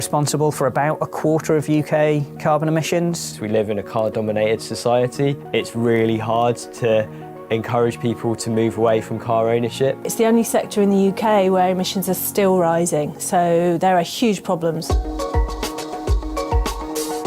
responsible for about a quarter of UK carbon emissions. We live in a car-dominated society. It's really hard to encourage people to move away from car ownership. It's the only sector in the UK where emissions are still rising, so there are huge problems.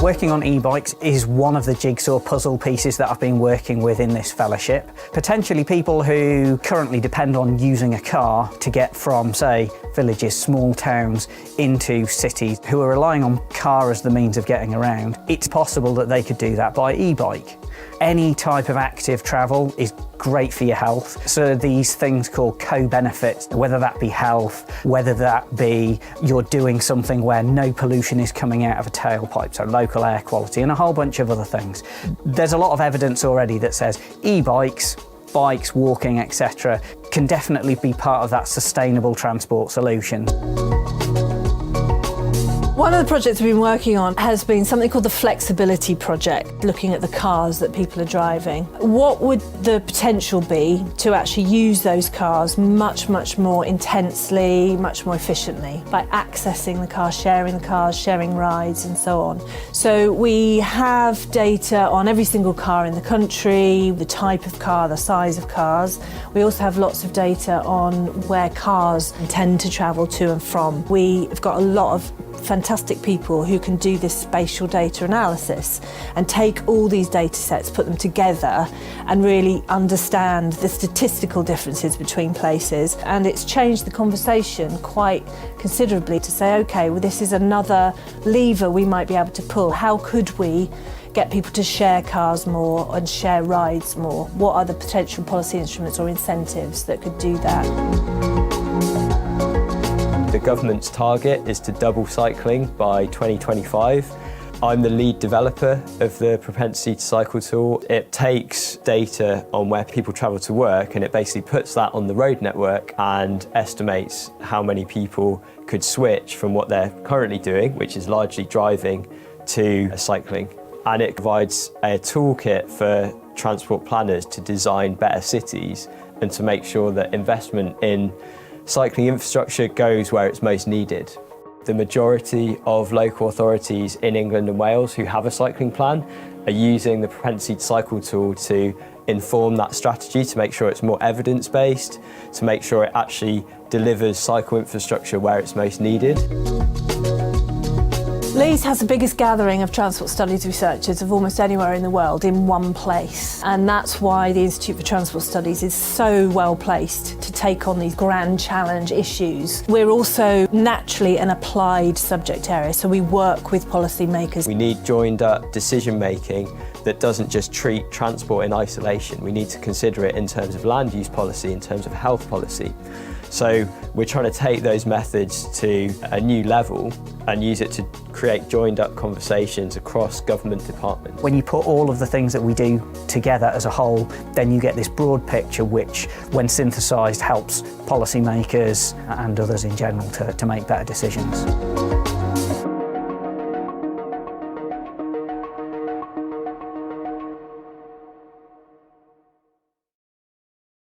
Working on e-bikes is one of the jigsaw puzzle pieces that I've been working with in this fellowship. Potentially people who currently depend on using a car to get from, say, villages, small towns, into cities, who are relying on car as the means of getting around. It's possible that they could do that by e-bike. Any type of active travel is great for your health. So these things called co-benefits, whether that be health, whether that be you're doing something where no pollution is coming out of a tailpipe, so local air quality, and a whole bunch of other things. There's a lot of evidence already that says e-bikes, bikes, walking, etc. can definitely be part of that sustainable transport solution. One of the projects we've been working on has been something called the Flexibility Project, looking at the cars that people are driving. What would the potential be to actually use those cars much more intensely, much more efficiently by accessing the cars, sharing rides and so on. So we have data on every single car in the country, the type of car, the size of cars. We also have lots of data on where cars tend to travel to and from. We've got a lot of fantastic people who can do this spatial data analysis and take all these data sets, put them together and really understand the statistical differences between places. And it's changed the conversation quite considerably to say, okay, well, this is another lever we might be able to pull. How could we get people to share cars more and share rides more? What are the potential policy instruments or incentives that could do that? The government's target is to double cycling by 2025. I'm the lead developer of the Propensity to Cycle tool. It takes data on where people travel to work and it basically puts that on the road network and estimates how many people could switch from what they're currently doing, which is largely driving, to cycling. And it provides a toolkit for transport planners to design better cities and to make sure that investment in cycling infrastructure goes where it's most needed. The majority of local authorities in England and Wales who have a cycling plan are using the Propensity to Cycle tool to inform that strategy, to make sure it's more evidence-based, to make sure it actually delivers cycle infrastructure where it's most needed. Leeds has the biggest gathering of transport studies researchers of almost anywhere in the world in one place, and that's why the Institute for Transport Studies is so well placed to take on these grand challenge issues. We're also naturally an applied subject area, so we work with policymakers. We need joined up decision making that doesn't just treat transport in isolation. We need to consider it in terms of land use policy, in terms of health policy. So we're trying to take those methods to a new level and use it to create joined up conversations across government departments. When you put all of the things that we do together as a whole, then you get this broad picture which, when synthesised, helps policymakers and others in general to make better decisions.